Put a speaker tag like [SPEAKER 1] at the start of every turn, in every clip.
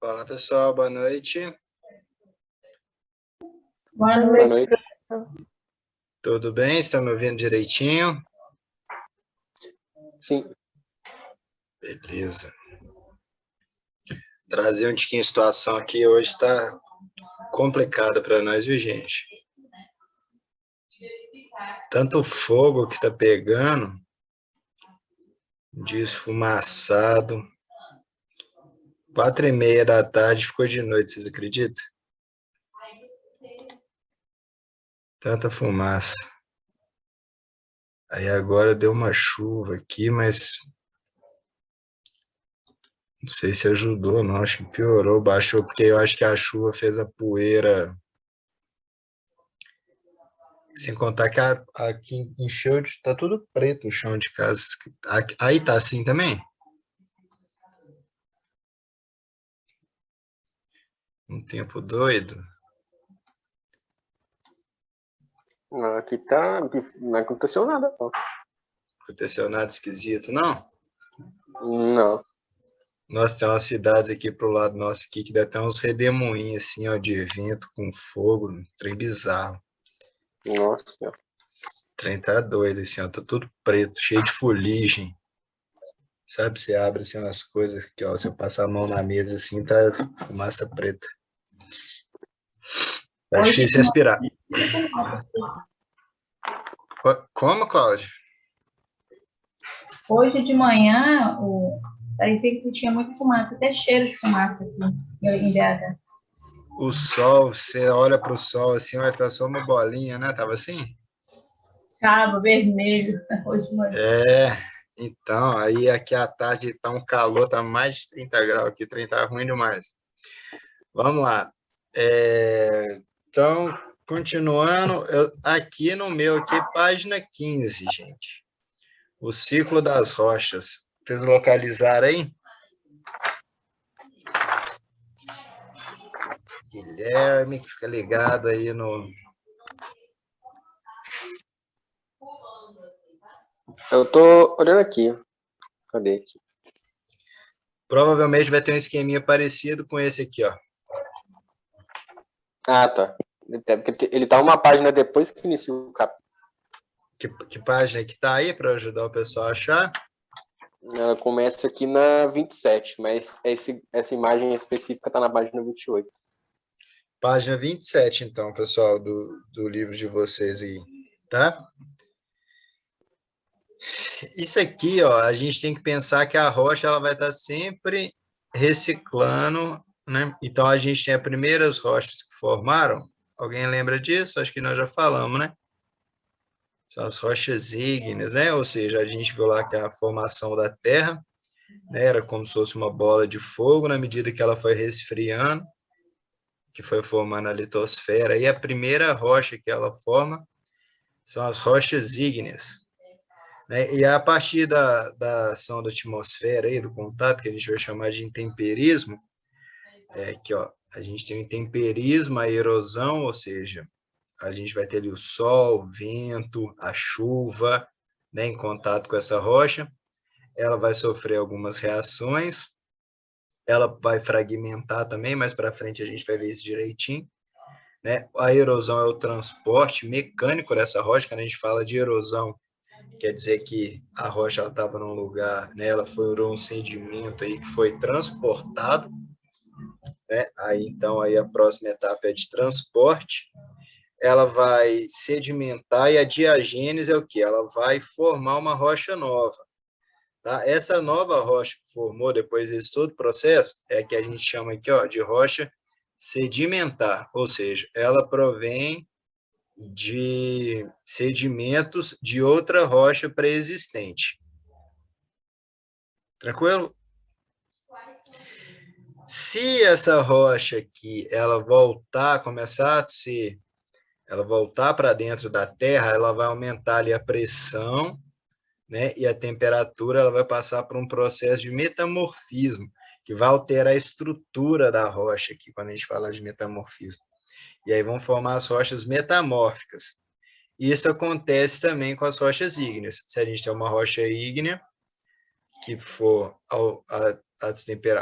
[SPEAKER 1] Fala pessoal, boa noite.
[SPEAKER 2] Boa
[SPEAKER 3] Boa
[SPEAKER 2] noite.
[SPEAKER 3] noite.
[SPEAKER 1] Tudo bem? Estão me ouvindo direitinho?
[SPEAKER 3] Sim.
[SPEAKER 1] Beleza. Trazer um tiquinho de situação aqui hoje está complicado para nós, viu, gente? Tanto fogo que está pegando, dia esfumaçado. 4:30 da tarde ficou de noite, vocês acreditam? Tanta fumaça. Aí agora deu uma chuva aqui, mas não sei se ajudou ou não, acho que piorou, baixou, porque eu acho que a chuva fez a poeira. Sem contar que aqui encheu, tá tudo preto o chão de casa. Aí tá assim também? Um tempo doido.
[SPEAKER 3] Aqui tá. Não aconteceu nada, não.
[SPEAKER 1] Aconteceu nada esquisito, não?
[SPEAKER 3] Não.
[SPEAKER 1] Nós temos umas cidades aqui pro lado nosso aqui que dá até uns redemoinhos assim, ó, de vento com fogo, um trem bizarro.
[SPEAKER 3] Nossa Senhora.
[SPEAKER 1] O trem tá doido, assim, ó, tá tudo preto, cheio de fuligem. Sabe, você abre assim umas coisas que, ó, você passa a mão na mesa assim, tá fumaça preta. Tá difícil respirar. Como, Cláudio?
[SPEAKER 2] Hoje de manhã, parecia que tinha muita fumaça, até cheiro de fumaça aqui em BH.
[SPEAKER 1] O sol, você olha para o sol assim, olha, tá só uma bolinha, né? Tava assim?
[SPEAKER 2] Tava vermelho hoje de manhã.
[SPEAKER 1] Então, aí aqui à tarde tá um calor, tá mais de 30 graus aqui, 30 tá ruim demais. Vamos lá. Então, continuando, aqui no meu, aqui, página 15, gente. O ciclo das rochas. Vocês localizaram aí? Guilherme, que fica ligado aí no...
[SPEAKER 3] Eu tô olhando aqui. Cadê aqui?
[SPEAKER 1] Provavelmente vai ter um esqueminha parecido com esse aqui, ó.
[SPEAKER 3] Ah, tá. Porque ele tá uma página depois que inicia o capítulo.
[SPEAKER 1] Que página que tá aí para ajudar o pessoal a achar?
[SPEAKER 3] Ela começa aqui na 27, mas essa imagem específica tá na página 28.
[SPEAKER 1] Página 27, então, pessoal, do livro de vocês aí, tá? Isso aqui, ó, a gente tem que pensar que a rocha ela vai estar sempre reciclando, né? Então, a gente tem as primeiras rochas que formaram. Alguém lembra disso? Acho que nós já falamos, né? São as rochas ígneas, né? Ou seja, a gente viu lá que a formação da Terra, né, era como se fosse uma bola de fogo, na medida que ela foi resfriando, que foi formando a litosfera, e a primeira rocha que ela forma são as rochas ígneas. Né? E a partir da ação da atmosfera, aí, do contato, que a gente vai chamar de intemperismo, que ó, a gente tem o intemperismo, a erosão, ou seja, a gente vai ter ali o sol, o vento, a chuva, né, em contato com essa rocha, ela vai sofrer algumas reações, ela vai fragmentar também, mais para frente a gente vai ver isso direitinho. Né? A erosão é o transporte mecânico dessa rocha. Quando a gente fala de erosão, quer dizer que a rocha estava num lugar, né? Ela formou um sedimento aí que foi transportado. Né? Aí, então, aí a próxima etapa é de transporte. Ela vai sedimentar e a diagênese é o quê? Ela vai formar uma rocha nova. Tá? Essa nova rocha que formou depois desse todo processo é que a gente chama aqui, ó, de rocha sedimentar, ou seja, ela provém de sedimentos de outra rocha pré-existente. Tranquilo? Se essa rocha aqui, ela voltar, começar a ser, ela voltar para dentro da Terra, ela vai aumentar ali a pressão, né? E a temperatura, ela vai passar por um processo de metamorfismo, que vai alterar a estrutura da rocha aqui, quando a gente fala de metamorfismo. E aí vão formar as rochas metamórficas. Isso acontece também com as rochas ígneas. Se a gente tem uma rocha ígnea, que for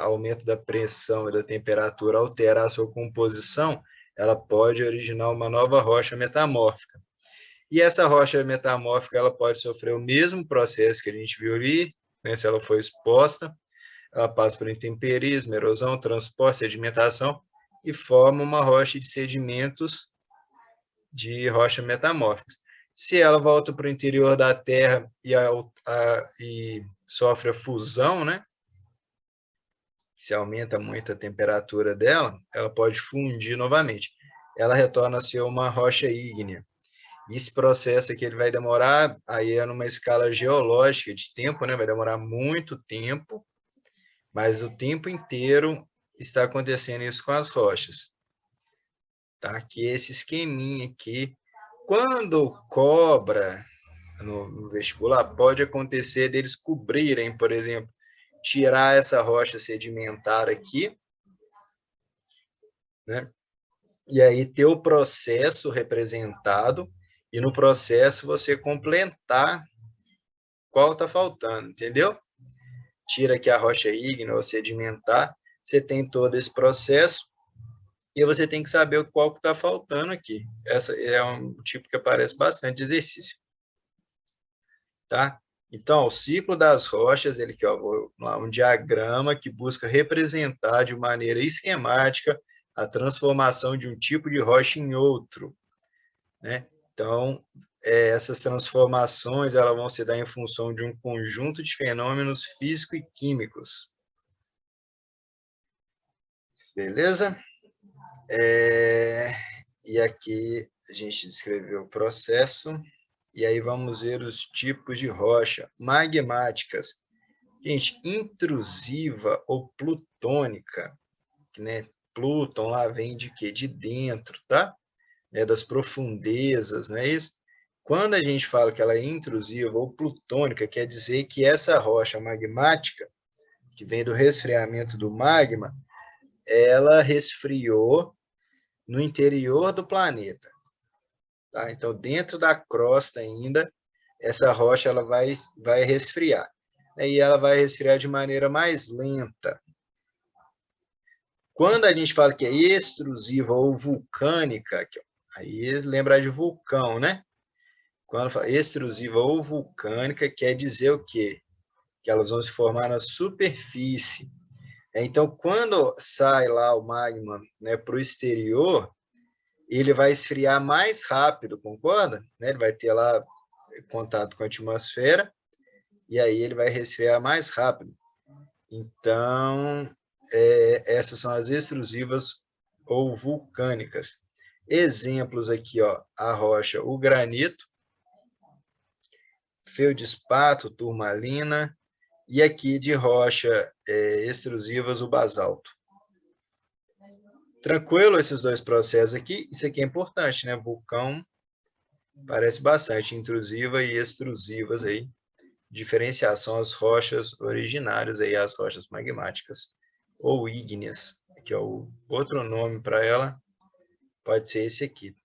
[SPEAKER 1] aumento da pressão e da temperatura alterar a sua composição, ela pode originar uma nova rocha metamórfica. E essa rocha metamórfica ela pode sofrer o mesmo processo que a gente viu ali, né, se ela for exposta, ela passa por intemperismo, erosão, transporte, sedimentação e forma uma rocha de sedimentos de rocha metamórficas. Se ela volta para o interior da Terra e sofre a fusão, né? Se aumenta muito a temperatura dela, ela pode fundir novamente. Ela retorna a ser uma rocha ígnea. Esse processo aqui ele vai demorar, aí é numa escala geológica de tempo, né? Vai demorar muito tempo, mas o tempo inteiro está acontecendo isso com as rochas. Tá? Aqui esse esqueminha aqui. Quando cobra no vestibular, pode acontecer deles cobrirem, por exemplo, tirar essa rocha sedimentar aqui, né? E aí ter o processo representado, e no processo você completar qual está faltando, entendeu? Tira aqui a rocha ígnea ou sedimentar, você tem todo esse processo, e você tem que saber qual que está faltando aqui. Essa é um tipo que aparece bastante exercício. Tá? Então, o ciclo das rochas, ele aqui, ó, um diagrama que busca representar de maneira esquemática a transformação de um tipo de rocha em outro, né? Então, essas transformações elas vão se dar em função de um conjunto de fenômenos físicos e químicos. Beleza? E aqui a gente descreveu o processo. E aí vamos ver os tipos de rocha magmáticas. Gente, intrusiva ou plutônica, né? Plutão lá vem de quê? De dentro, tá? Das profundezas, não é isso? Quando a gente fala que ela é intrusiva ou plutônica, quer dizer que essa rocha magmática, que vem do resfriamento do magma, ela resfriou no interior do planeta. Tá? Então, dentro da crosta ainda, essa rocha ela vai resfriar. E ela vai resfriar de maneira mais lenta. Quando a gente fala que é extrusiva ou vulcânica, aí lembrar de vulcão, né? Quando fala extrusiva ou vulcânica, quer dizer o quê? Que elas vão se formar na superfície. Então, quando sai lá o magma, né, para o exterior, ele vai esfriar mais rápido, concorda? Né? Ele vai ter lá contato com a atmosfera, e aí ele vai resfriar mais rápido. Então, essas são as extrusivas ou vulcânicas. Exemplos aqui, ó, a rocha, o granito, feldespato, turmalina, e aqui de rocha extrusivas, o basalto. Tranquilo esses dois processos aqui? Isso aqui é importante, né? Vulcão parece bastante intrusiva e extrusivas aí. Diferenciação às rochas originárias aí, as rochas magmáticas ou ígneas, que é o outro nome para ela, pode ser esse aqui.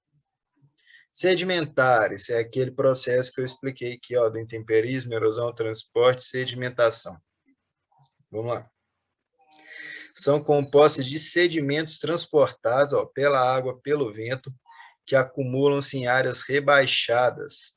[SPEAKER 1] Sedimentares é aquele processo que eu expliquei aqui, ó, do intemperismo, erosão, transporte, sedimentação. Vamos lá. São compostas de sedimentos transportados, ó, pela água, pelo vento, que acumulam-se em áreas rebaixadas.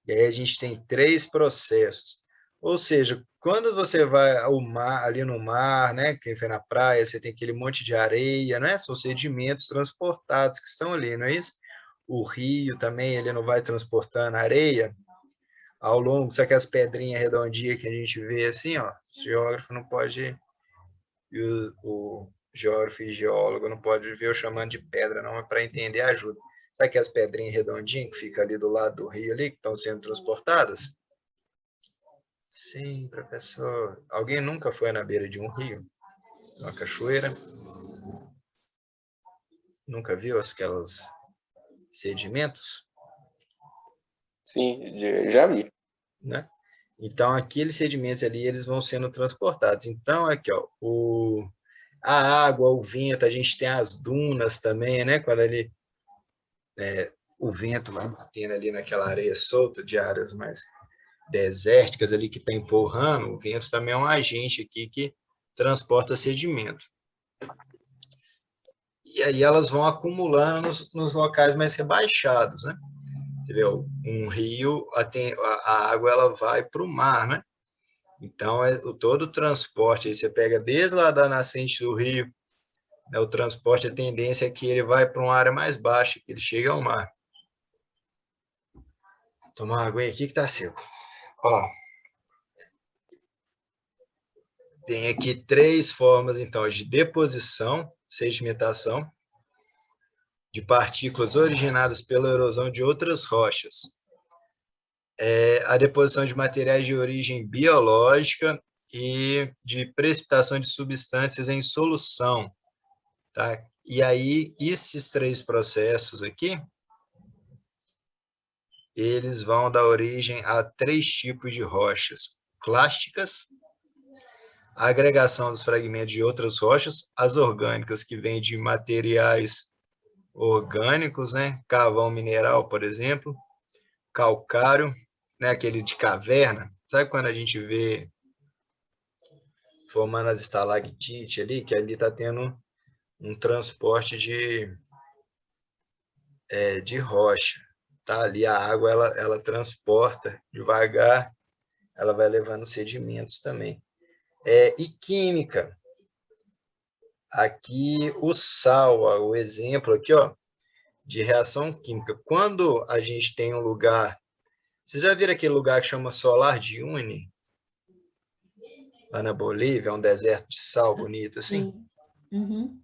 [SPEAKER 1] E aí a gente tem 3 processos. Ou seja, quando você vai ao mar, ali no mar, né, quem foi na praia, você tem aquele monte de areia, né? São sedimentos transportados que estão ali, não é isso? O rio também, ele não vai transportando areia ao longo, sabe aquelas pedrinhas redondinhas que a gente vê assim, ó? O geógrafo não pode, o geógrafo e geólogo não pode ver eu chamando de pedra, não, é para entender ajuda. Sabe aquelas pedrinhas redondinhas que ficam ali do lado do rio ali, que estão sendo transportadas? Sim, professor. Alguém nunca foi na beira de um rio? Uma cachoeira? Nunca viu aquelas sedimentos?
[SPEAKER 3] Sim, já vi.
[SPEAKER 1] Né? Então, aqueles sedimentos ali, eles vão sendo transportados. Então, aqui, ó, a água, o vento, a gente tem as dunas também, né? Quando ele, o vento vai batendo ali naquela areia solta de áreas mais desérticas ali que está empurrando, o vento também é um agente aqui que transporta sedimento. E aí elas vão acumulando nos locais mais rebaixados, né? Entendeu? Um rio, a água ela vai para o mar, né? Então, todo o transporte, aí você pega desde lá da nascente do rio, né, o transporte, a tendência é que ele vai para uma área mais baixa, que ele chega ao mar. Vou tomar uma aguinha aqui que tá seco. Ó, tem aqui 3 formas, então, de deposição, sedimentação, de partículas originadas pela erosão de outras rochas. A deposição de materiais de origem biológica e de precipitação de substâncias em solução, tá? E aí, esses 3 processos aqui, eles vão dar origem a 3 tipos de rochas clásticas, a agregação dos fragmentos de outras rochas, as orgânicas, que vêm de materiais orgânicos, né? Carvão mineral, por exemplo, calcário, né? Aquele de caverna. Sabe quando a gente vê formando as estalactites ali, que ali está tendo um transporte de rocha, tá? Ali a água ela transporta devagar, ela vai levando sedimentos também. E química. Aqui o sal, ó, o exemplo aqui, ó, de reação química. Quando a gente tem um lugar, vocês já viram aquele lugar que chama Solar de Uyuni? Lá na Bolívia, é um deserto de sal bonito assim.
[SPEAKER 2] Sim. Uhum.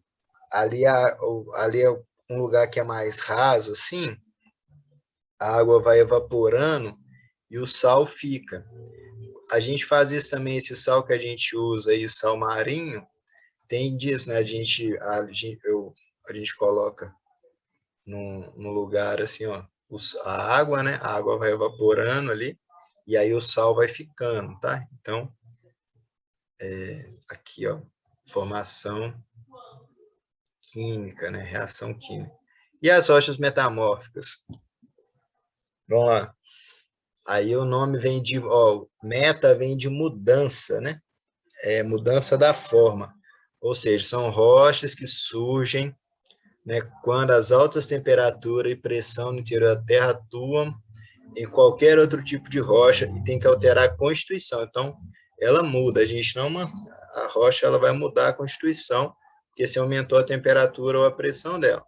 [SPEAKER 1] Ali é um lugar que é mais raso assim, a água vai evaporando e o sal fica. A gente faz isso também, esse sal que a gente usa aí, sal marinho, tem disso, né? A gente coloca no lugar assim, ó, a água, né? A água vai evaporando ali e aí o sal vai ficando, tá? Então, aqui, ó, formação química, né? Reação química. E as rochas metamórficas? Vamos lá. Aí o nome vem de, ó, meta vem de mudança, né? Mudança da forma. Ou seja, são rochas que surgem, né, quando as altas temperaturas e pressão no interior da Terra atuam em qualquer outro tipo de rocha e tem que alterar a constituição. Então, ela muda. A rocha ela vai mudar a constituição, porque se aumentou a temperatura ou a pressão dela.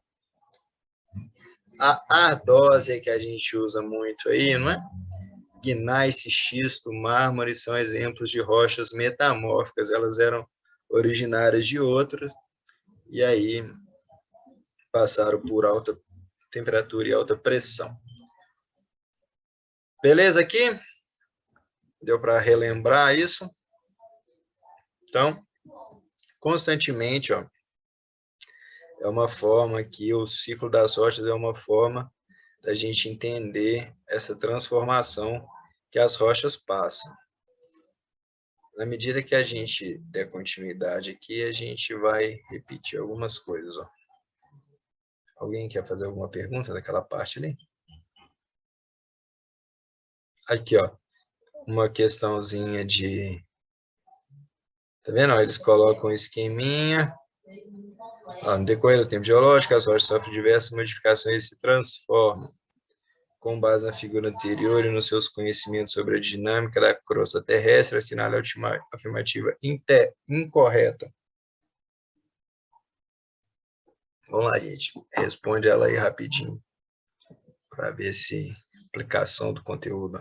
[SPEAKER 1] A ardósia que a gente usa muito aí, não é? Gneiss, xisto, mármore são exemplos de rochas metamórficas. Elas eram originárias de outras e aí passaram por alta temperatura e alta pressão. Beleza aqui? Deu para relembrar isso? Então, constantemente, ó, é uma forma que o ciclo das rochas é uma forma da gente entender essa transformação que as rochas passam. Na medida que a gente der continuidade aqui, a gente vai repetir algumas coisas. Ó. Alguém quer fazer alguma pergunta daquela parte ali? Aqui, ó, uma questãozinha de... Tá vendo? Ó, eles colocam um esqueminha. Ó, no decorrer do tempo geológico, as rochas sofrem diversas modificações e se transformam. Com base na figura anterior e nos seus conhecimentos sobre a dinâmica da crosta terrestre, assinale a afirmativa incorreta. Vamos lá, gente. Responde ela aí rapidinho, para ver se aplicação do conteúdo.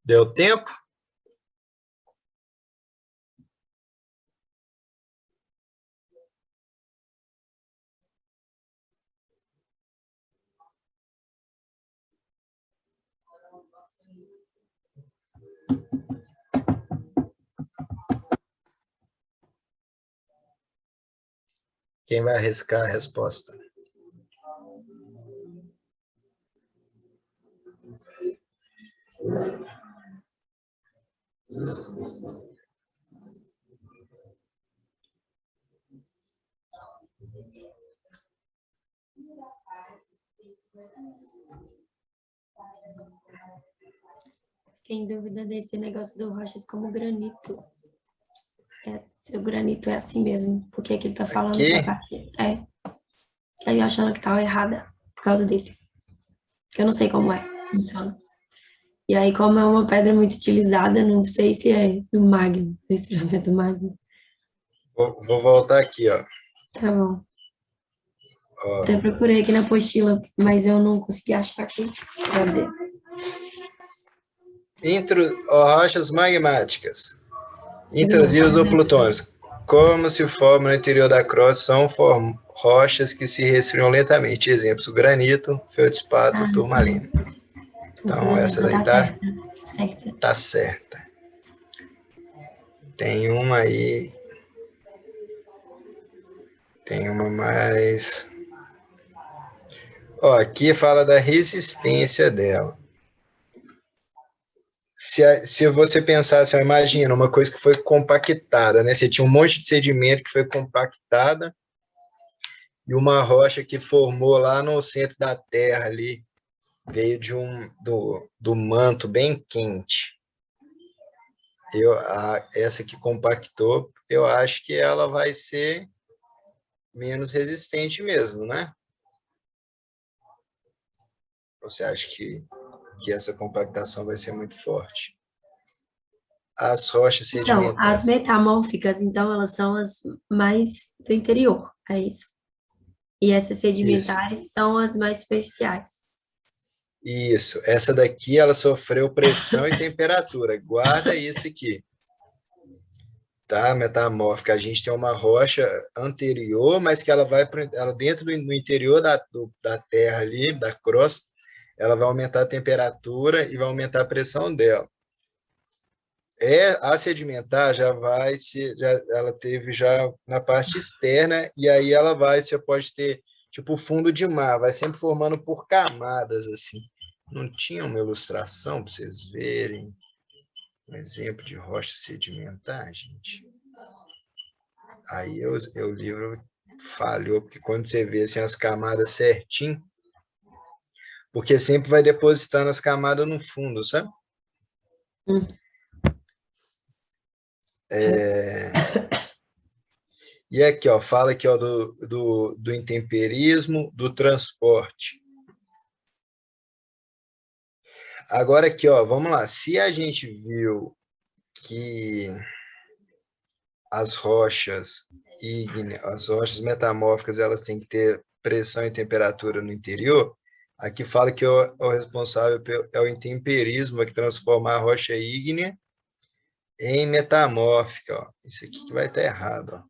[SPEAKER 1] Deu tempo? Quem vai arriscar a resposta?
[SPEAKER 4] Fiquei em dúvida desse negócio do rochas como granito. Se o granito é assim mesmo, porque que ele tá falando
[SPEAKER 1] Aqui?
[SPEAKER 4] que é parceiro. Aí eu achando que tava errada por causa dele. Que eu não sei como funciona. E aí, como é uma pedra muito utilizada, não sei se é do magno, do esfriamento do magno.
[SPEAKER 1] Vou voltar aqui, ó.
[SPEAKER 4] Tá bom.
[SPEAKER 1] Ó,
[SPEAKER 4] Até procurei aqui na apostila, mas eu não consegui achar aqui. Cadê?
[SPEAKER 1] rochas magmáticas, intrusivas ou plutônicas, como se formam no interior da crosta, são rochas que se resfriam lentamente. Exemplos: granito, feldspato, turmalina. Então, essa daí tá certa. Tem uma aí. Tem uma mais. Ó, aqui fala da resistência dela. Se você pensar assim, imagina uma coisa que foi compactada, né? Você tinha um monte de sedimento que foi compactada e uma rocha que formou lá no centro da Terra ali, veio do manto bem quente. Essa que compactou, eu acho que ela vai ser menos resistente mesmo, né? Você acha que essa compactação vai ser muito forte? As rochas
[SPEAKER 4] Então, as
[SPEAKER 1] sedimentares.
[SPEAKER 4] metamórficas, então, elas são as mais do interior, é isso. E essas sedimentares são as mais superficiais.
[SPEAKER 1] Isso. Essa daqui, ela sofreu pressão e temperatura. Guarda isso aqui. Tá? Metamórfica. A gente tem uma rocha anterior, mas que ela vai ela dentro no interior da terra ali, da crosta, ela vai aumentar a temperatura e vai aumentar a pressão dela. A sedimentar ela teve já na parte externa, e aí você pode ter tipo fundo de mar, vai sempre formando por camadas assim. Não tinha uma ilustração para vocês verem um exemplo de rocha sedimentar, gente? Aí o livro falhou, porque quando você vê assim, as camadas certinho, porque sempre vai depositando as camadas no fundo, sabe? E aqui, ó, fala aqui, ó, do intemperismo, do transporte. Agora aqui, ó, vamos lá. Se a gente viu que as rochas ígneas, as rochas metamórficas, elas têm que ter pressão e temperatura no interior, aqui fala que o responsável é o intemperismo, que transforma a rocha ígnea em metamórfica. Ó. Isso aqui que vai estar errado, ó.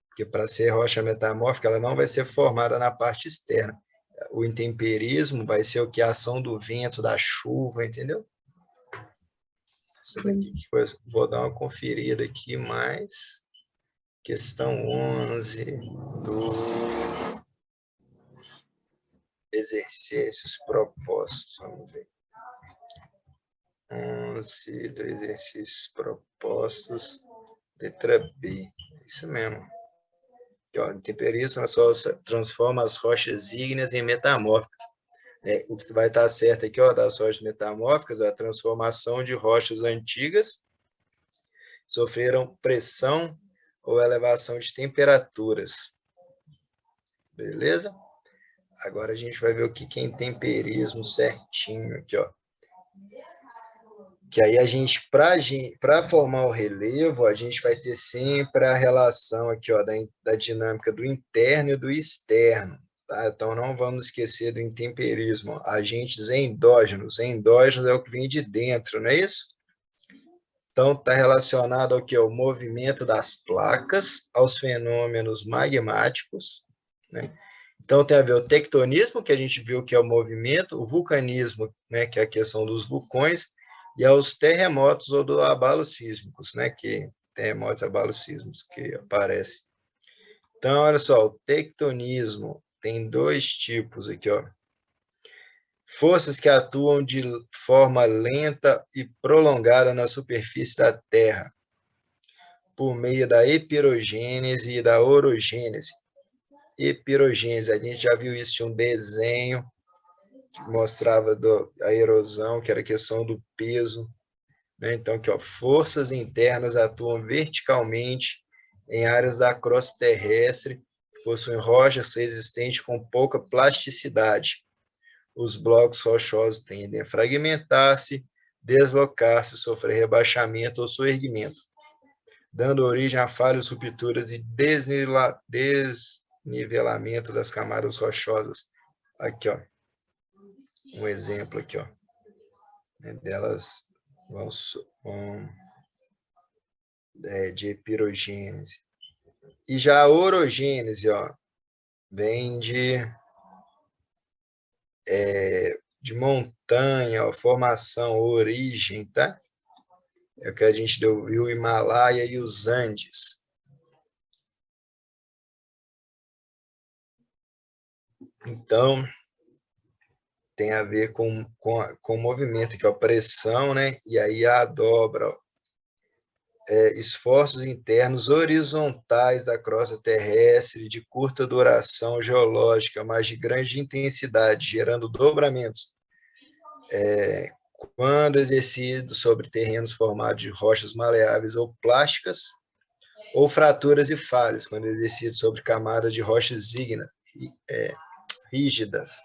[SPEAKER 1] Porque para ser rocha metamórfica, ela não vai ser formada na parte externa. O intemperismo vai ser o que? A ação do vento, da chuva, entendeu? Essa daqui, vou dar uma conferida aqui, mas questão 11 do exercícios propostos. Vamos ver. 11 do exercícios propostos, letra B. Isso mesmo. O intemperismo só transforma as rochas ígneas em metamórficas. O que vai estar certo aqui, ó, das rochas metamórficas, é a transformação de rochas antigas sofreram pressão ou elevação de temperaturas. Beleza? Agora a gente vai ver o que é intemperismo certinho aqui, ó. Que aí a gente, para formar o relevo, a gente vai ter sempre a relação aqui, ó, da dinâmica do interno e do externo, tá? Então, não vamos esquecer do intemperismo. Agentes endógenos. Endógenos é o que vem de dentro, não é isso? Então, está relacionado ao que? O movimento das placas, aos fenômenos magmáticos, né? Então, tem a ver o tectonismo, que a gente viu que é o movimento, o vulcanismo, né, que é a questão dos vulcões, e aos terremotos ou do abalos sísmicos, né, que terremotos e abalos sísmicos que aparecem. Então, olha só, o tectonismo tem dois tipos aqui, ó. Forças que atuam de forma lenta e prolongada na superfície da Terra, por meio da epirogênese e da orogênese. Epirogênese, a gente já viu isso, tinha um desenho que mostrava a erosão, que era a questão do peso, né? Então, aqui, ó, forças internas atuam verticalmente em áreas da crosta terrestre, que possuem rochas resistentes com pouca plasticidade. Os blocos rochosos tendem a fragmentar-se, deslocar-se, sofrer rebaixamento ou soerguimento, dando origem a falhas, rupturas e desnivelamento das camadas rochosas. Aqui, ó, um exemplo aqui, ó, né, delas de epirogênese. E já a orogênese, ó, vem de montanha, ó, formação, origem, tá? É o que a gente viu o Himalaia e os Andes. Então, tem a ver com o movimento, que é a pressão, né? E aí a dobra, ó. Esforços internos horizontais da crosta terrestre de curta duração geológica, mas de grande intensidade, gerando dobramentos. Quando exercido sobre terrenos formados de rochas maleáveis ou plásticas, ou fraturas e falhas, quando exercido sobre camadas de rochas rígidas,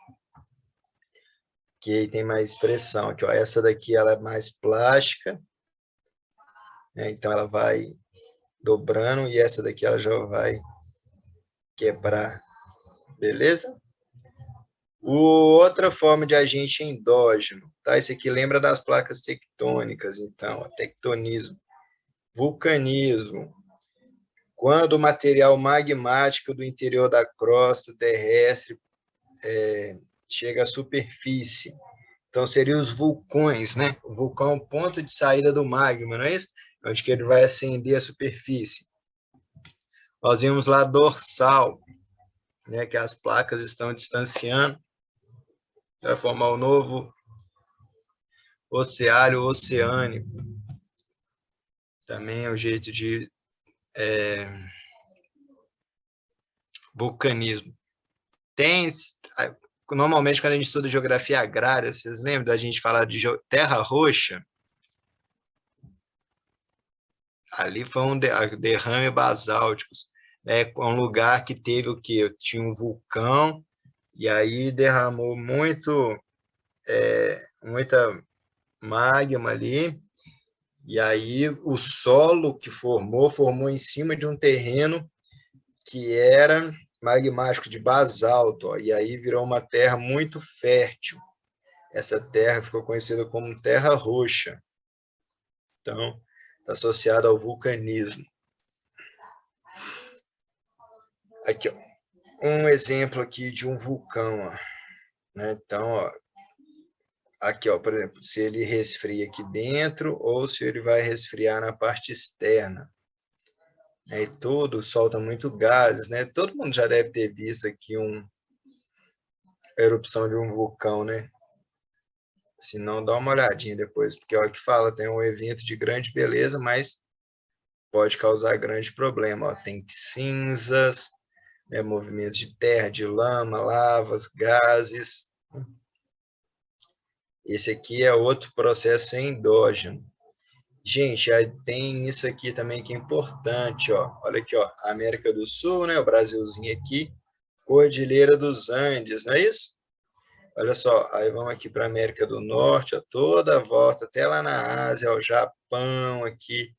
[SPEAKER 1] que aí tem mais expressão. Aqui, ó, essa daqui ela é mais plástica, né? Então ela vai dobrando, e essa daqui ela já vai quebrar, beleza? Outra forma de agente endógeno, tá? Esse aqui lembra das placas tectônicas, então, ó, tectonismo. Vulcanismo, quando o material magmático do interior da crosta terrestre chega à superfície. Então, seriam os vulcões, né? O vulcão é o ponto de saída do magma, não é isso? Onde que ele vai acender a superfície. Nós vimos lá dorsal, né? Que as placas estão distanciando, vai formar o novo oceário oceânico. Também é um jeito de vulcanismo. Normalmente, quando a gente estuda geografia agrária, vocês lembram da gente falar de terra roxa? Ali foi um derrame basálticos. É um lugar que teve o quê? Tinha um vulcão, e aí derramou muita magma ali, e aí o solo que formou em cima de um terreno que era magmático de basalto, ó, e aí virou uma terra muito fértil. Essa terra ficou conhecida como terra roxa. Então, está associada ao vulcanismo. Aqui, ó, um exemplo aqui de um vulcão, ó, né? Então, ó, aqui, ó, por exemplo, se ele resfria aqui dentro ou se ele vai resfriar na parte externa. E tudo solta muito gases, né? Todo mundo já deve ter visto aqui a erupção de um vulcão, né? Se não, dá uma olhadinha depois, porque é o que fala, tem um evento de grande beleza, mas pode causar grande problema. Ó, tem cinzas, né, movimentos de terra, de lama, lavas, gases. Esse aqui é outro processo endógeno. Gente, tem isso aqui também que é importante, ó. Olha aqui, ó, América do Sul, né, o Brasilzinho aqui, Cordilheira dos Andes, não é isso? Olha só, aí vamos aqui para a América do Norte, ó, toda a volta, até lá na Ásia, ó, o Japão aqui,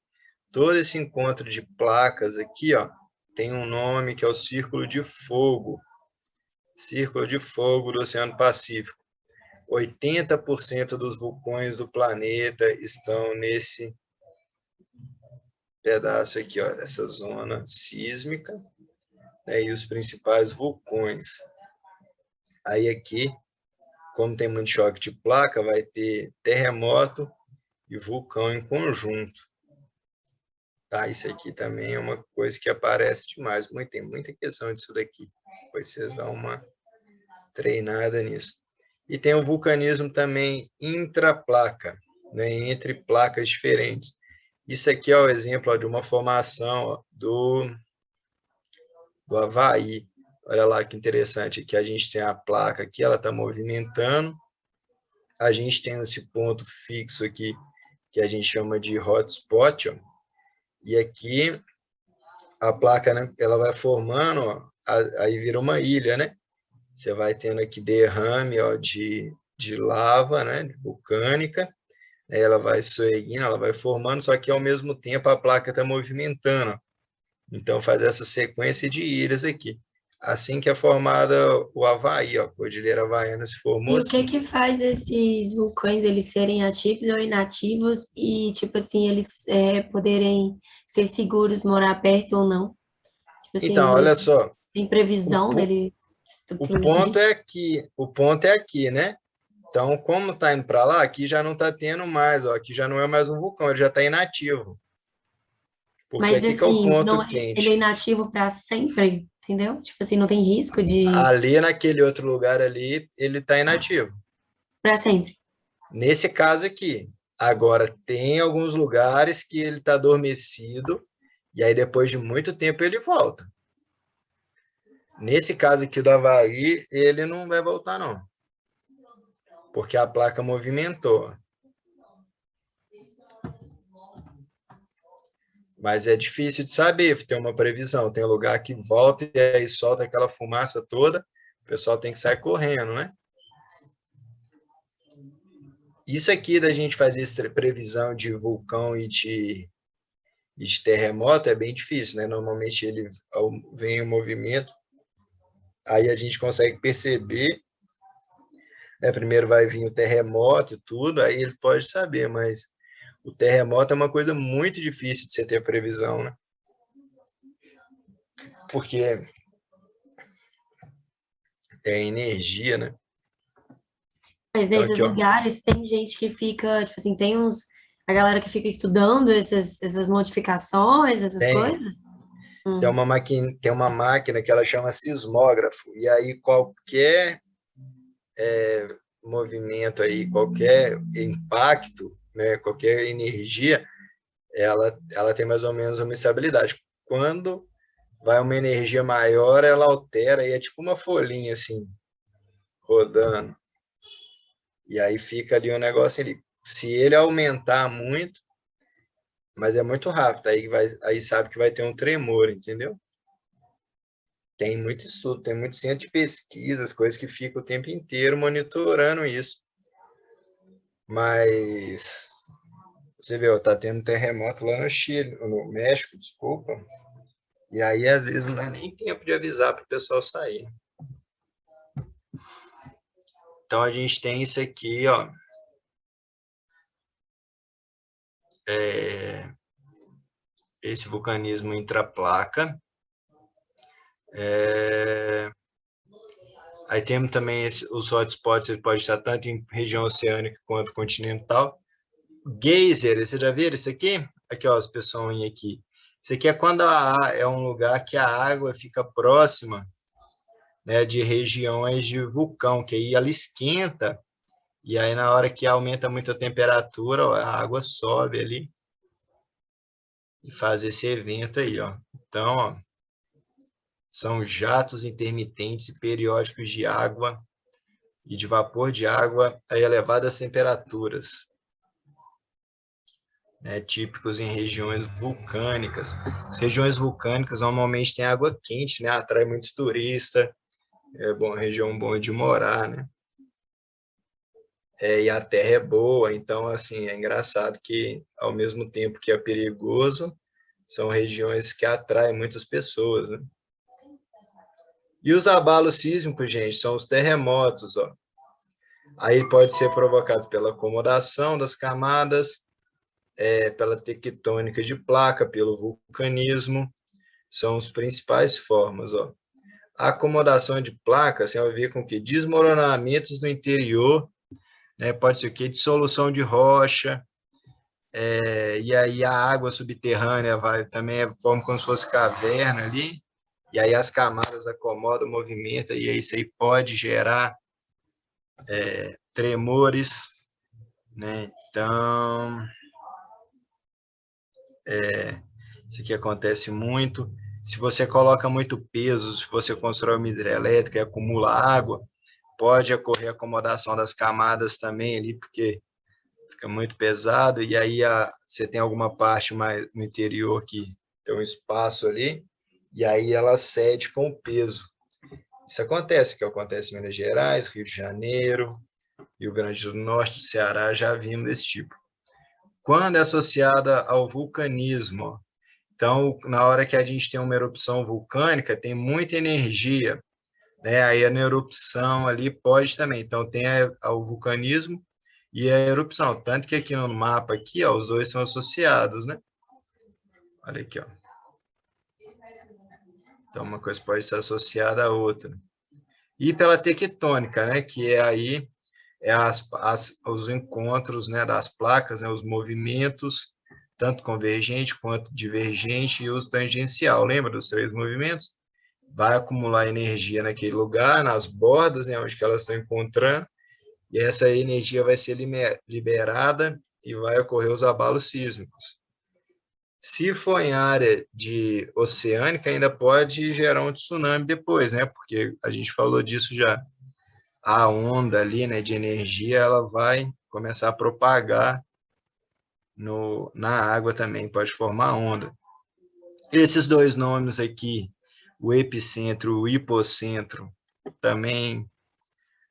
[SPEAKER 1] todo esse encontro de placas aqui, ó, tem um nome que é o Círculo de Fogo. Círculo de fogo do Oceano Pacífico. 80% dos vulcões do planeta estão nesse pedaço aqui, ó, essa zona sísmica, né, e os principais vulcões. Aí aqui, como tem muito choque de placa, vai ter terremoto e vulcão em conjunto. Tá, isso aqui também é uma coisa que aparece demais. Tem muita questão disso daqui. Depois vocês dão uma treinada nisso. E tem o vulcanismo também intraplaca, né, entre placas diferentes. Isso aqui é o exemplo, ó, de uma formação, ó, do Havaí. Olha lá que interessante, aqui a gente tem a placa aqui, ela está movimentando. A gente tem esse ponto fixo aqui, que a gente chama de hotspot, ó. E aqui a placa, né, ela vai formando, ó, aí vira uma ilha, né? Você vai tendo aqui derrame, ó, de lava, né, de vulcânica. Ela vai seguindo, ela vai formando, só que ao mesmo tempo a placa está movimentando. Então faz essa sequência de ilhas aqui. Assim que é formada o Havaí, ó, a Cordilheira Havaiana se formou
[SPEAKER 4] E o que
[SPEAKER 1] assim.
[SPEAKER 4] que faz esses vulcões eles serem ativos ou inativos e, tipo assim, eles poderem ser seguros, morar perto ou não? Tipo
[SPEAKER 1] Então,
[SPEAKER 4] assim,
[SPEAKER 1] olha só,
[SPEAKER 4] tem
[SPEAKER 1] o,
[SPEAKER 4] previsão dele
[SPEAKER 1] o ponto
[SPEAKER 4] explodir?
[SPEAKER 1] é aqui, né? Então, como está indo para lá, aqui já não está tendo mais, ó, aqui já não é mais um vulcão, ele já está inativo. Porque
[SPEAKER 4] Mas
[SPEAKER 1] aqui que é o
[SPEAKER 4] assim, não,
[SPEAKER 1] ponto
[SPEAKER 4] ele é
[SPEAKER 1] quente.
[SPEAKER 4] inativo para sempre, entendeu? Tipo assim, não tem risco de
[SPEAKER 1] Ali naquele outro lugar ali, ele está inativo.
[SPEAKER 4] para sempre.
[SPEAKER 1] Nesse caso aqui. Agora, tem alguns lugares que ele está adormecido, e aí depois de muito tempo ele volta. Nesse caso aqui do Havaí, ele não vai voltar, não. Porque a placa movimentou. Mas é difícil de saber, tem uma previsão. Tem lugar que volta e aí solta aquela fumaça toda, o pessoal tem que sair correndo, né? Isso aqui da gente fazer essa previsão de vulcão e de terremoto é bem difícil, né? Normalmente ele vem em movimento, aí a gente consegue perceber, né? Primeiro vai vir o terremoto e tudo, aí ele pode saber, mas o terremoto é uma coisa muito difícil de você ter previsão, né? Porque é energia, né?
[SPEAKER 4] Mas
[SPEAKER 1] Então
[SPEAKER 4] nesses
[SPEAKER 1] aqui, ó,
[SPEAKER 4] lugares tem gente que fica, tipo assim, tem uns a galera que fica estudando essas modificações, essas
[SPEAKER 1] tem
[SPEAKER 4] coisas.
[SPEAKER 1] tem uma máquina que ela chama sismógrafo, e aí qualquer movimento aí, qualquer impacto, né, qualquer energia, ela tem mais ou menos uma estabilidade. Quando vai uma energia maior, ela altera, e é tipo uma folhinha assim, rodando. E aí fica ali um negócio ali. Se ele aumentar muito, mas é muito rápido, aí sabe que vai ter um tremor, entendeu? Tem muito estudo, tem muito centro de pesquisas, coisas que ficam o tempo inteiro monitorando isso. Mas você vê, ó, tá tendo terremoto lá no Chile, no México, desculpa. E aí, às vezes, não dá nem tempo de avisar para o pessoal sair. Então, a gente tem isso aqui, ó. Esse vulcanismo intraplaca. Aí temos também os hotspots, ele pode estar tanto em região oceânica quanto continental. Geyser, você já viram isso aqui? Aqui, ó, as pessoas aqui. Isso aqui é quando é um lugar que a água fica próxima, né, de regiões de vulcão, que aí ela esquenta, e aí na hora que aumenta muito a temperatura, ó, a água sobe ali e faz esse evento aí, ó. Então, ó, são jatos intermitentes e periódicos de água e de vapor de água a elevadas temperaturas, né, típicos em regiões vulcânicas. As regiões vulcânicas normalmente têm água quente, né, atrai muitos turistas, é bom, região boa de morar, né? E a terra é boa, então, assim, é engraçado que, ao mesmo tempo que é perigoso, são regiões que atraem muitas pessoas, né? E os abalos sísmicos, gente, são os terremotos, ó. Aí pode ser provocado pela acomodação das camadas, pela tectônica de placa, pelo vulcanismo, são as principais formas, ó. A acomodação de placas tem a ver com que desmoronamentos no interior, né, pode ser o quê? Dissolução de rocha, e aí a água subterrânea também forma como se fosse caverna ali, e aí as camadas acomodam, movimentam, e aí isso aí pode gerar tremores, né? Então, isso aqui acontece muito. Se você coloca muito peso, se você constrói uma hidrelétrica e acumula água, pode ocorrer acomodação das camadas também ali, porque fica muito pesado, e aí você tem alguma parte mais no interior que tem um espaço ali, e aí ela cede com o peso. Isso acontece, que acontece em Minas Gerais, Rio de Janeiro, Rio Grande do Norte, Ceará, já vimos desse tipo. Quando é associada ao vulcanismo, então, na hora que a gente tem uma erupção vulcânica, tem muita energia, né? Aí a erupção ali pode também. Então, tem o vulcanismo e a erupção. Tanto que aqui no mapa, aqui, ó, os dois são associados, né? Olha aqui, ó. Então, uma coisa pode ser associada à outra. E pela tectônica, né? Que é aí os encontros, né, das placas, né, os movimentos, tanto convergente quanto divergente e o tangencial. Lembra dos 3 movimentos? Vai acumular energia naquele lugar, nas bordas, né, onde que elas estão encontrando, e essa energia vai ser liberada e vai ocorrer os abalos sísmicos. Se for em área de oceânica, ainda pode gerar um tsunami depois, né? Porque a gente falou disso já. A onda ali, né, de energia, ela vai começar a propagar na água também, pode formar onda. Esses dois nomes aqui, o epicentro, o hipocentro, também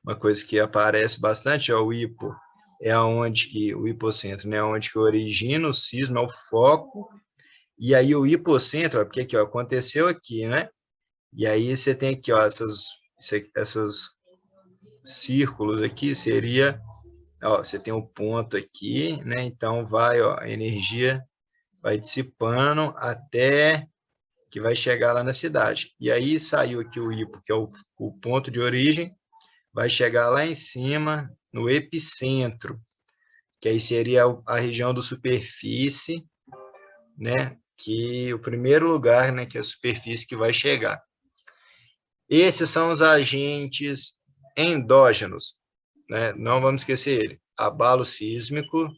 [SPEAKER 1] uma coisa que aparece bastante, o hipo, é onde que o hipocentro, né, onde que origina o sismo, é o foco, e aí o hipocentro, ó, porque aqui, ó, aconteceu aqui, né? E aí você tem aqui, ó, essas círculos aqui, seria, ó, você tem um ponto aqui, né? Então vai, ó, a energia vai dissipando até que vai chegar lá na cidade. E aí saiu aqui o hipo, que é o ponto de origem, vai chegar lá em cima, no epicentro, que aí seria a região do superfície, né? Que o primeiro lugar, né, que é a superfície que vai chegar. Esses são os agentes endógenos, né? Não vamos esquecer ele: abalo sísmico,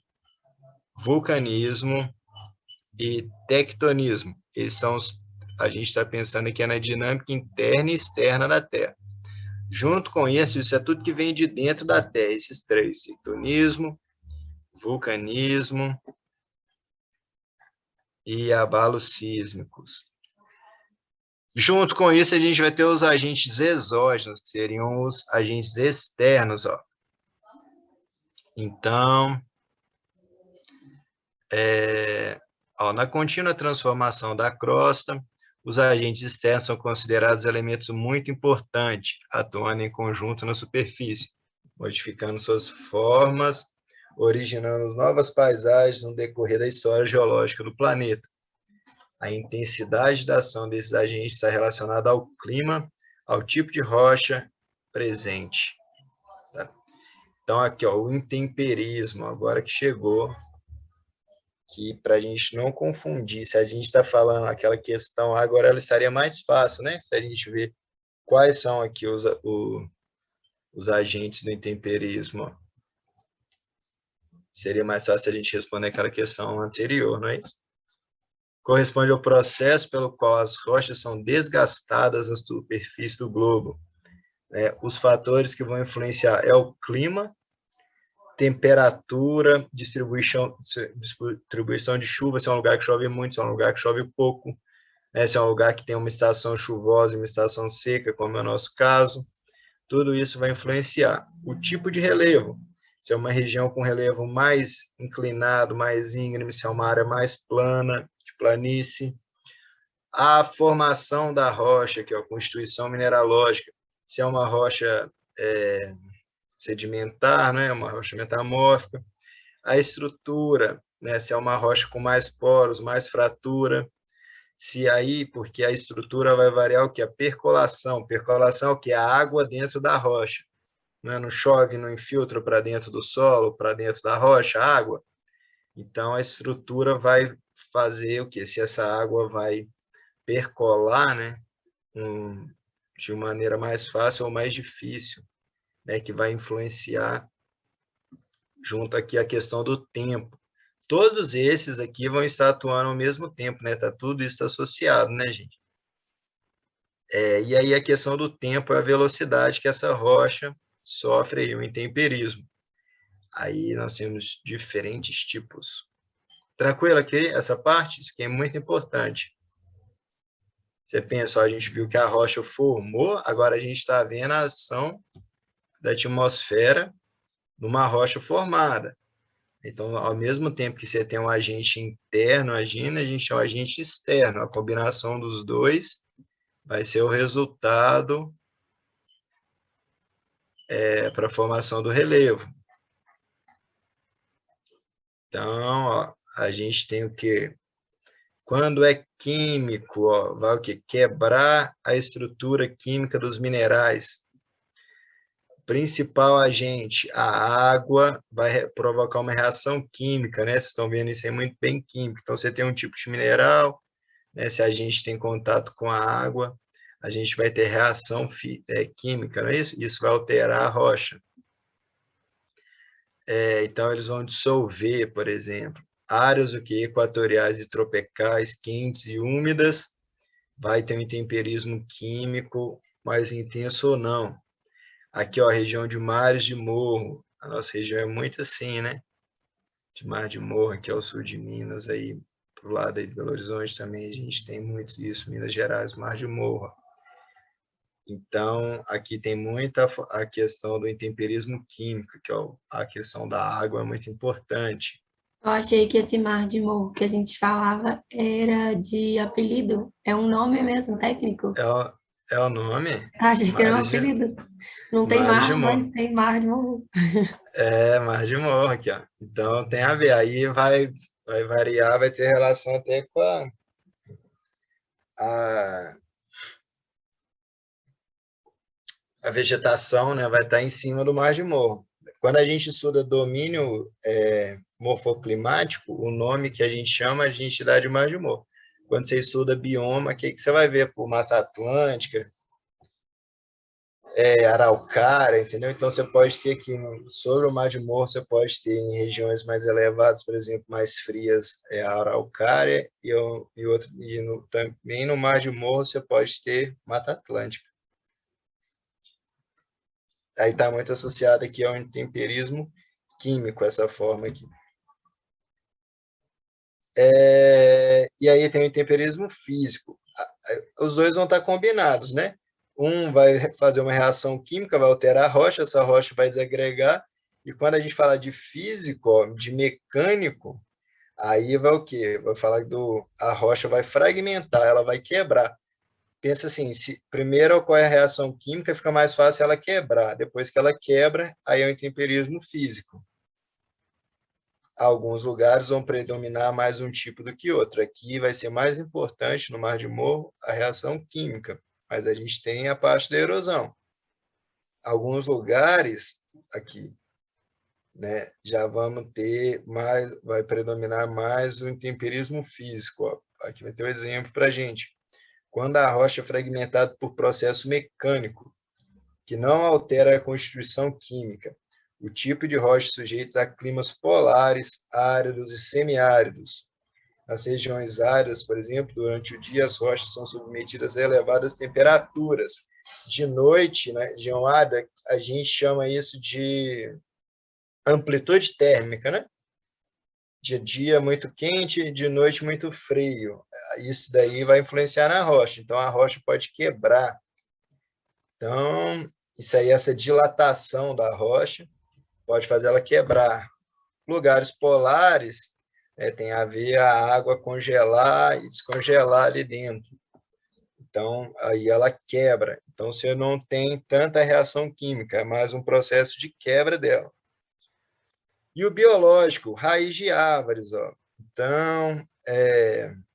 [SPEAKER 1] vulcanismo e tectonismo. A gente está pensando aqui na dinâmica interna e externa da Terra. Junto com isso é tudo que vem de dentro da Terra, esses 3: tectonismo, vulcanismo e abalos sísmicos. Junto com isso, a gente vai ter os agentes exógenos, que seriam os agentes externos, ó. Então, na contínua transformação da crosta, os agentes externos são considerados elementos muito importantes, atuando em conjunto na superfície, modificando suas formas, originando novas paisagens no decorrer da história geológica do planeta. A intensidade da ação desses agentes está relacionada ao clima, ao tipo de rocha presente. Tá? Então, aqui, ó, o intemperismo, agora que chegou, que para a gente não confundir, se a gente está falando aquela questão, agora ela estaria mais fácil, né? Se a gente ver quais são aqui os agentes do intemperismo. Seria mais fácil a gente responder aquela questão anterior, não é isso? Corresponde ao processo pelo qual as rochas são desgastadas na superfície do globo. Os fatores que vão influenciar é o clima, temperatura, distribuição de chuva, se é um lugar que chove muito, se é um lugar que chove pouco, se é um lugar que tem uma estação chuvosa e uma estação seca, como é o nosso caso. Tudo isso vai influenciar. O tipo de relevo, se é uma região com relevo mais inclinado, mais íngreme, se é uma área mais plana, de planície. A formação da rocha, que é a constituição mineralógica, se é uma rocha sedimentar, né, uma rocha metamórfica. A estrutura, né, se é uma rocha com mais poros, mais fratura. Se aí, porque a estrutura vai variar o que? A percolação. Percolação é o que? A água dentro da rocha. Né? Não chove, não infiltra para dentro do solo, para dentro da rocha, a água. Então, a estrutura vai fazer o quê? Se essa água vai percolar, né, de maneira mais fácil ou mais difícil, né, que vai influenciar junto aqui a questão do tempo. Todos esses aqui vão estar atuando ao mesmo tempo, né? Tá, tudo isso associado, né, gente? E aí a questão do tempo é a velocidade que essa rocha sofre aí, o intemperismo. Aí nós temos diferentes tipos. Tranquilo aqui essa parte? Isso aqui é muito importante. Você pensa, ó, a gente viu que a rocha formou, agora a gente está vendo a ação da atmosfera numa rocha formada. Então, ao mesmo tempo que você tem um agente interno agindo, a gente tem um agente externo. A combinação dos dois vai ser o resultado para a formação do relevo. Então, ó, a gente tem o quê? Quando é químico, ó, vai o quê? Quebrar a estrutura química dos minerais. Principal agente, a água, vai provocar uma reação química, né? Vocês estão vendo isso aí muito bem químico. Então, você tem um tipo de mineral, né? Se a gente tem contato com a água, a gente vai ter reação química, não é isso? Isso vai alterar a rocha. Então, eles vão dissolver, por exemplo, áreas equatoriais e tropicais, quentes e úmidas, vai ter um intemperismo químico mais intenso ou não. Aqui, ó, a região de mares de morro, a nossa região é muito assim, né? De mar de morro, aqui ao sul de Minas, aí pro lado aí de Belo Horizonte também a gente tem muito isso, Minas Gerais, mar de morro. Então, aqui tem muita a questão do intemperismo químico, que é a questão da água é muito importante.
[SPEAKER 4] Eu achei que esse mar de morro que a gente falava era de apelido. É um nome mesmo, técnico.
[SPEAKER 1] É o nome?
[SPEAKER 4] Achei que era um
[SPEAKER 1] Mares de,
[SPEAKER 4] apelido. Não tem
[SPEAKER 1] Mares de
[SPEAKER 4] mar, mas
[SPEAKER 1] Morro.
[SPEAKER 4] tem mar de morro.
[SPEAKER 1] Mar de Morro aqui, ó. Então, tem a ver. Aí vai variar, vai ter relação até com a vegetação, né? Vai estar em cima do mar de morro. Quando a gente estuda domínio morfoclimático, o nome que a gente chama, a gente dá de mar de morro. Quando você estuda bioma, o que você vai ver? Por Mata Atlântica, Araucária, entendeu? Então, você pode ter aqui, sobre o mar de morro, você pode ter em regiões mais elevadas, por exemplo, mais frias, a Araucária, também no mar de morro você pode ter Mata Atlântica. Aí está muito associado aqui ao intemperismo químico, essa forma aqui. E aí tem o intemperismo físico. Os dois vão estar combinados, né? Um vai fazer uma reação química, vai alterar a rocha, essa rocha vai desagregar, e quando a gente fala de físico, ó, de mecânico, aí vai o quê? Vai falar a rocha vai fragmentar, ela vai quebrar. Pensa assim, se primeiro ocorre a reação química, fica mais fácil ela quebrar. Depois que ela quebra, aí é o intemperismo físico. Alguns lugares vão predominar mais um tipo do que outro. Aqui vai ser mais importante, no Mar de Morro, a reação química. Mas a gente tem a parte da erosão. Alguns lugares aqui, né, já vamos ter mais, vai predominar mais o intemperismo físico. Ó. Aqui vai ter um exemplo para a gente. Quando a rocha é fragmentada por processo mecânico, que não altera a constituição química, o tipo de rocha sujeita a climas polares, áridos e semiáridos. Nas regiões áridas, por exemplo, durante o dia, as rochas são submetidas a elevadas temperaturas. De noite, na região árida, a gente chama isso de amplitude térmica, né? De dia muito quente, de noite muito frio. Isso daí vai influenciar na rocha. Então, a rocha pode quebrar. Então, isso aí, essa dilatação da rocha, pode fazer ela quebrar. Lugares polares, tem a ver a água congelar e descongelar ali dentro. Então, aí ela quebra. Então, você não tem tanta reação química, é mais um processo de quebra dela. E o biológico, raiz de árvores, ó. Então,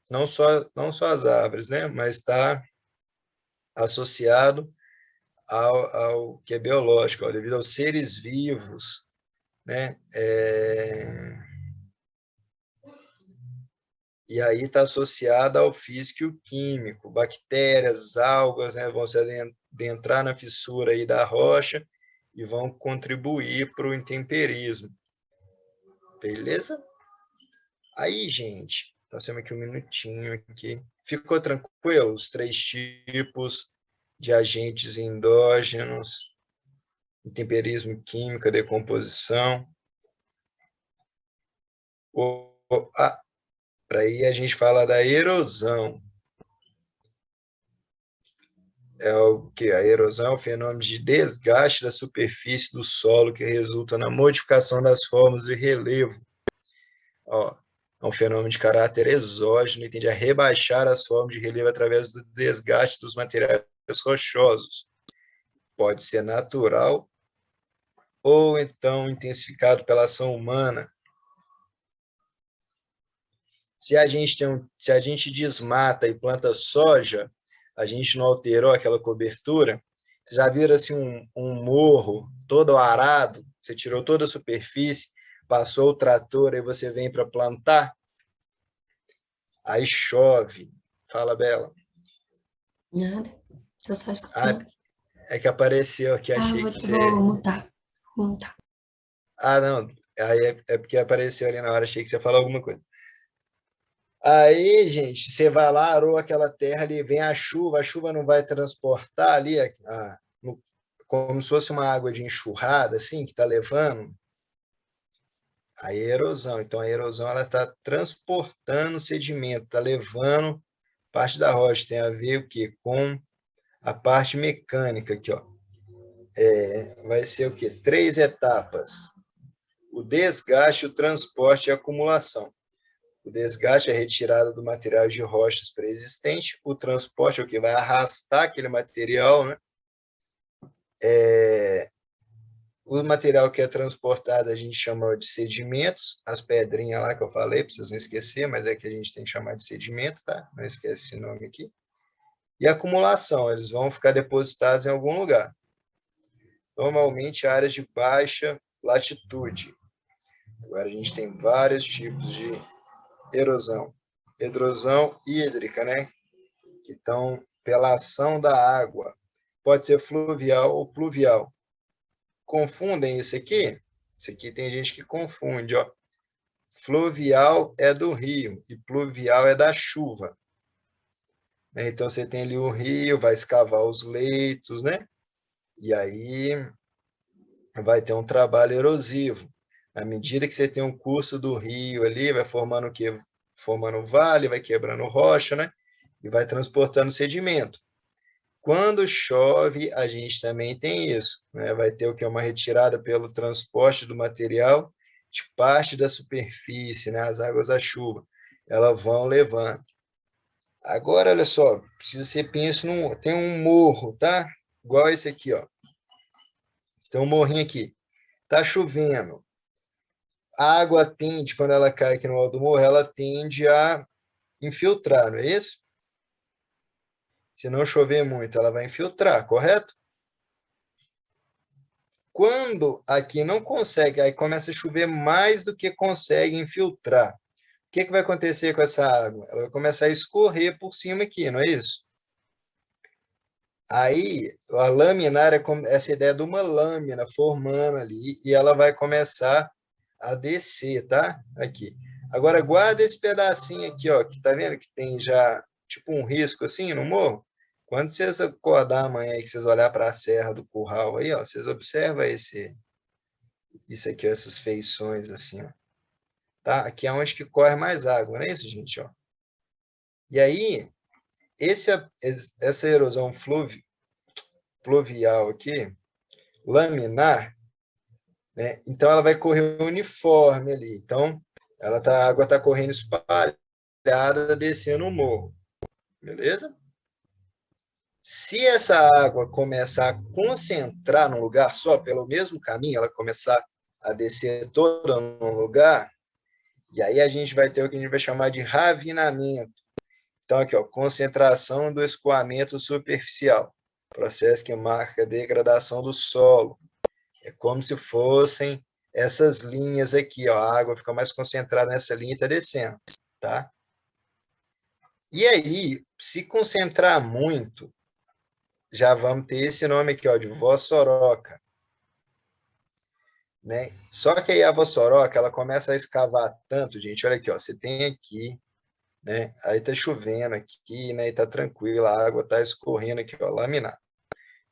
[SPEAKER 1] não só as árvores, né? Mas está associado ao que é biológico, ó, devido aos seres vivos, né? E aí está associada ao físico e o químico. Bactérias, algas, né, vão se adentrar na fissura aí da rocha e vão contribuir para o intemperismo. Beleza? Aí, gente, nós temos aqui um minutinho aqui. Ficou tranquilo? Os 3 tipos de agentes endógenos, intemperismo químico, decomposição. Para aí a gente fala da erosão. É o que? A erosão é um fenômeno de desgaste da superfície do solo que resulta na modificação das formas de relevo. Ó, é um fenômeno de caráter exógeno e tende a rebaixar as formas de relevo através do desgaste dos materiais rochosos. Pode ser natural ou então intensificado pela ação humana. Se a gente desmata e planta soja, a gente não alterou aquela cobertura. Você já viram assim, um morro todo arado, você tirou toda a superfície, passou o trator, aí você vem para plantar, aí chove. Fala, Bela.
[SPEAKER 4] Nada. Tô só escutando.
[SPEAKER 1] É que apareceu aqui, achei que você...
[SPEAKER 4] Vou mutar.
[SPEAKER 1] Não. Aí é porque apareceu ali na hora, achei que você falou alguma coisa. Aí, gente, você vai lá, arou aquela terra ali, vem a chuva não vai transportar ali, como se fosse uma água de enxurrada, assim, que está levando. Aí é erosão. Então, a erosão ela está transportando sedimento, está levando parte da rocha. Tem a ver o quê? Com a parte mecânica aqui, ó. Vai ser o quê? 3 etapas. O desgaste, o transporte e a acumulação. O desgaste é a retirada do material de rochas pré-existente. O transporte é o que vai arrastar aquele material, né? O material que é transportado a gente chama de sedimentos. As pedrinhas lá que eu falei, para vocês não esquecer, mas é que a gente tem que chamar de sedimento, tá? Não esquece esse nome aqui. E acumulação, eles vão ficar depositados em algum lugar. Normalmente áreas de baixa latitude. Agora a gente tem vários tipos de erosão. Erosão hídrica, né? Que estão pela ação da água. Pode ser fluvial ou pluvial. Confundem isso aqui? Isso aqui tem gente que confunde, ó. Fluvial é do rio e pluvial é da chuva. Então, você tem ali o rio, vai escavar os leitos, né? E aí vai ter um trabalho erosivo. À medida que você tem um curso do rio ali, vai formando o quê? Formando vale, vai quebrando rocha, né? E vai transportando sedimento. Quando chove, a gente também tem isso, né? Vai ter o que é uma retirada pelo transporte do material de parte da superfície, né? As águas da chuva, elas vão levando. Agora, olha só, precisa você pensa tem um morro, tá? Igual esse aqui, ó. Tem um morrinho aqui. Tá chovendo. A água tende, quando ela cai aqui no alto do morro, ela tende a infiltrar, não é isso? Se não chover muito, ela vai infiltrar, correto? Quando aqui não consegue, aí começa a chover mais do que consegue infiltrar. O que vai acontecer com essa água? Ela vai começar a escorrer por cima aqui, não é isso? Aí, a laminar é essa ideia de uma lâmina formando ali, e ela vai começar a descer, tá? Aqui. Agora, guarda esse pedacinho aqui, ó, que tá vendo que tem já, tipo, um risco assim no morro? Quando vocês acordar amanhã e que vocês olhar para a Serra do Curral aí, ó, vocês observam isso aqui, ó, essas feições assim, ó. Tá? Aqui é onde que corre mais água, não é isso, gente? Ó. E aí, essa erosão pluvial aqui, laminar, né? Então ela vai correr uniforme ali. Então, a água está correndo espalhada, descendo o morro. Beleza? Se essa água começar a concentrar num lugar só, pelo mesmo caminho, ela começar a descer toda num lugar, e aí a gente vai ter o que a gente vai chamar de ravinamento. Então, aqui, ó, concentração do escoamento superficial, processo que marca a degradação do solo. É como se fossem essas linhas aqui, ó, a água fica mais concentrada nessa linha e está descendo, tá? E aí, se concentrar muito, já vamos ter esse nome aqui, ó, de vossoroca, né? Só que aí a vossoroca, ela começa a escavar tanto, gente, olha aqui, ó, você tem aqui, né? Aí tá chovendo aqui, né? E tá tranquilo, a água tá escorrendo aqui, ó, laminar.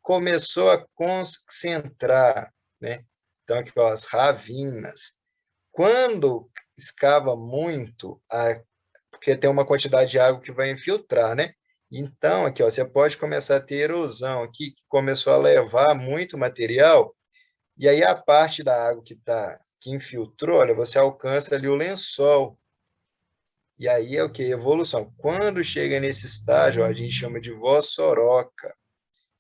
[SPEAKER 1] Começou a concentrar, né? Então aqui, ó, as ravinas. Quando escava muito, porque tem uma quantidade de água que vai infiltrar, né? Então, aqui, ó, você pode começar a ter erosão aqui, que começou a levar muito material, e aí a parte da água que infiltrou, olha, você alcança ali o lençol. E aí é o que? Evolução. Quando chega nesse estágio, ó, a gente chama de vossoroca.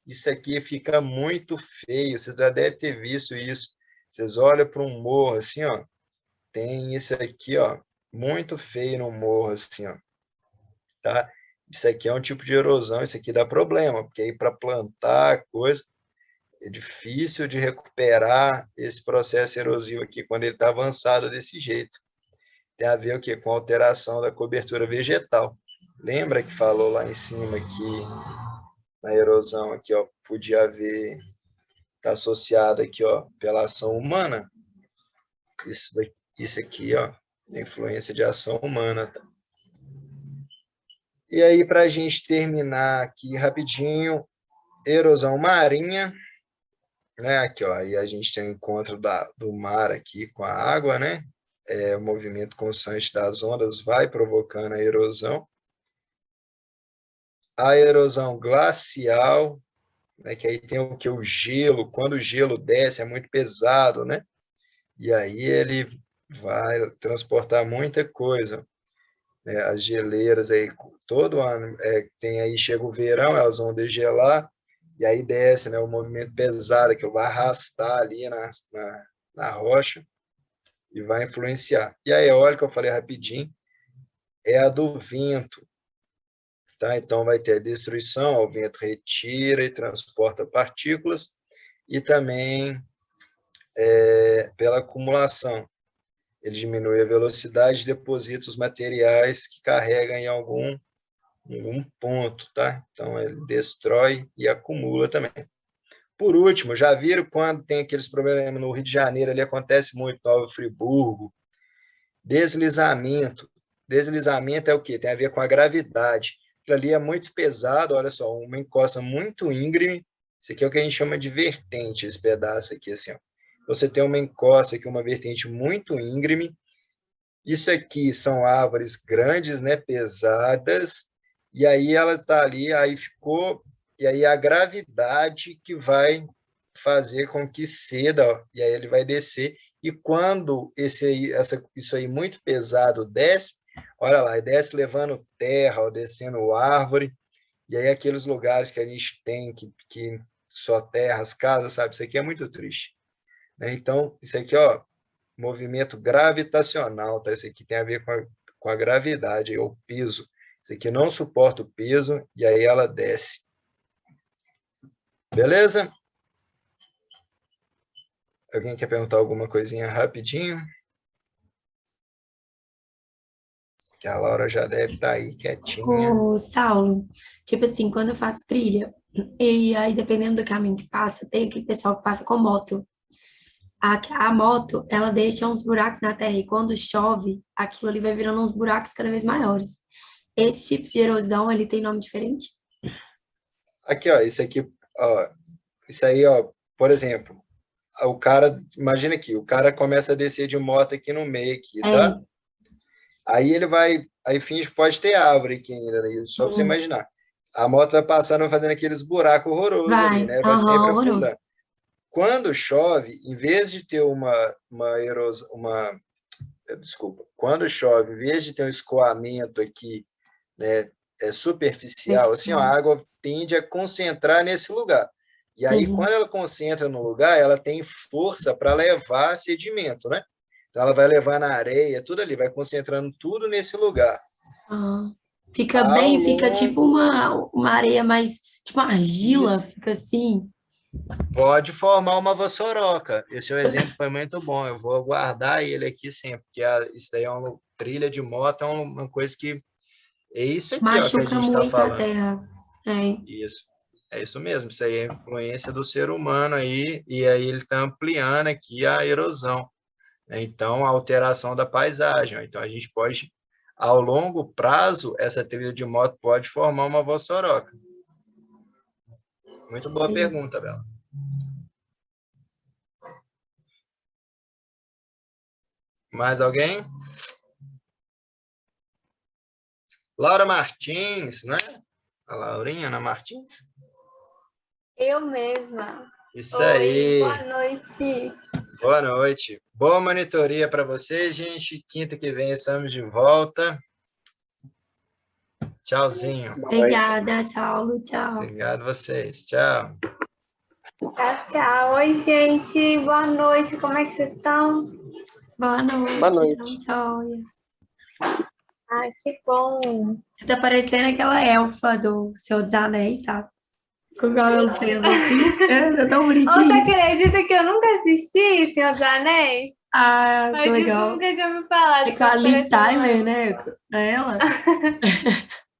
[SPEAKER 1] Isso aqui fica muito feio, vocês já devem ter visto isso. Vocês olham para um morro assim, ó, tem isso aqui, ó, muito feio no morro assim, ó, tá? Isso aqui é um tipo de erosão, isso aqui dá problema, porque aí para plantar coisa é difícil de recuperar esse processo erosivo aqui quando ele está avançado desse jeito. Tem a ver o quê? Com a alteração da cobertura vegetal. Lembra que falou lá em cima que na erosão aqui, ó, podia haver, está associada aqui, ó, pela ação humana? Isso aqui, ó, influência de ação humana, tá? E aí, para a gente terminar aqui rapidinho, erosão marinha, né? Aqui, ó, aí a gente tem o encontro do mar aqui com a água, né? O movimento constante das ondas vai provocando a erosão. A erosão glacial, né? Que aí tem o que? O gelo. Quando o gelo desce, é muito pesado, né? E aí ele vai transportar muita coisa. As geleiras aí todo ano tem aí, chega o verão, elas vão degelar e aí desce, né, o movimento pesado que vai arrastar ali na rocha e vai influenciar. E a eólica, eu falei rapidinho, é a do vento, tá? Então vai ter a destruição, o vento retira e transporta partículas e também pela acumulação. Ele diminui a velocidade e deposita os materiais que carregam em algum ponto, tá? Então, ele destrói e acumula também. Por último, já viram quando tem aqueles problemas no Rio de Janeiro, ali acontece muito, Nova Friburgo, deslizamento. Deslizamento é o quê? Tem a ver com a gravidade. Aquilo ali é muito pesado, olha só, uma encosta muito íngreme, isso aqui é o que a gente chama de vertente, esse pedaço aqui, assim, ó. Você tem uma encosta aqui, uma vertente muito íngreme, isso aqui são árvores grandes, né, pesadas, e aí ela está ali, aí ficou, e aí a gravidade que vai fazer com que ceda, ó, e aí ele vai descer, e quando isso aí muito pesado desce, olha lá, desce levando terra, ó, descendo árvore, e aí aqueles lugares que a gente tem, que só terra, as casas, sabe, isso aqui é muito triste, né? Então, isso aqui, ó, movimento gravitacional, tá? Isso aqui tem a ver com a gravidade, o peso. Isso aqui não suporta o peso e aí ela desce. Beleza? Alguém quer perguntar alguma coisinha rapidinho? Que a Laura já deve estar aí quietinha.
[SPEAKER 4] Ô, Saulo, tipo assim, quando eu faço trilha, e aí dependendo do caminho que passa, tem aquele pessoal que passa com moto. A moto, ela deixa uns buracos na terra e quando chove, aquilo ali vai virando uns buracos cada vez maiores. Esse tipo de erosão, ele tem nome diferente?
[SPEAKER 1] Aqui, ó, isso aí, ó, por exemplo, o cara, imagina aqui, o cara começa a descer de moto aqui no meio aqui, tá?
[SPEAKER 4] É,
[SPEAKER 1] Aí ele vai, aí finge que pode ter árvore aqui ainda, né? Só para você
[SPEAKER 4] hum,
[SPEAKER 1] imaginar. A moto vai passando, vai fazendo aqueles buracos horrorosos ali,
[SPEAKER 4] vai,
[SPEAKER 1] né? Vai
[SPEAKER 4] aham,
[SPEAKER 1] sempre
[SPEAKER 4] horroroso.
[SPEAKER 1] afundando. Quando chove, em vez de ter uma erosão, desculpa, quando chove, em vez de ter um escoamento aqui, né, superficial, assim, ó, a água tende a concentrar nesse lugar. E aí,
[SPEAKER 4] Uhum.
[SPEAKER 1] quando ela concentra no lugar, ela tem força para levar sedimento, né? Então, ela vai levar na areia, tudo ali, vai concentrando tudo nesse lugar.
[SPEAKER 4] Ah, fica
[SPEAKER 1] Ao
[SPEAKER 4] bem, fica tipo
[SPEAKER 1] longo,
[SPEAKER 4] uma areia mais, tipo uma argila,
[SPEAKER 1] isso
[SPEAKER 4] fica assim.
[SPEAKER 1] pode formar uma vossoroca. Esse exemplo foi muito bom. Eu vou guardar ele aqui sempre, porque isso daí é uma trilha de moto, é uma coisa que é isso aqui, ó, que a
[SPEAKER 4] Machuca
[SPEAKER 1] gente está
[SPEAKER 4] muito a
[SPEAKER 1] falando.
[SPEAKER 4] terra. É.
[SPEAKER 1] Isso. É isso mesmo. Isso aí é a influência do ser humano aí, e aí ele está ampliando aqui a erosão, né? Então, a alteração da paisagem. Ó. Então, a gente pode, ao longo prazo, essa trilha de moto pode formar uma vossoroca. Muito boa
[SPEAKER 4] Sim.
[SPEAKER 1] pergunta, Bela. Mais alguém? Laura Martins, né? A Laurinha Ana Martins?
[SPEAKER 5] Eu mesma.
[SPEAKER 1] Isso
[SPEAKER 5] Oi,
[SPEAKER 1] aí.
[SPEAKER 5] boa noite.
[SPEAKER 1] Boa noite. Boa monitoria para vocês, gente. Quinta que vem estamos de volta. Tchauzinho.
[SPEAKER 3] Boa noite.
[SPEAKER 4] Obrigada, Saulo. Tchau.
[SPEAKER 1] Obrigado a vocês. Tchau.
[SPEAKER 5] Tchau, tchau. Oi, gente. Boa noite. Como é que vocês estão?
[SPEAKER 4] Boa noite.
[SPEAKER 3] Boa noite.
[SPEAKER 4] Não, joia.
[SPEAKER 5] Ai, que bom.
[SPEAKER 4] Você tá parecendo aquela elfa do Senhor dos Anéis, sabe? Com o cabelo preso assim. É tão
[SPEAKER 5] Você
[SPEAKER 4] bonitinho.
[SPEAKER 5] acredita que eu nunca assisti Senhor dos Anéis?
[SPEAKER 4] Ah, que
[SPEAKER 5] Mas isso
[SPEAKER 4] legal.
[SPEAKER 5] nunca tinha me falado.
[SPEAKER 4] É com a Liv Tyler, né? É ela?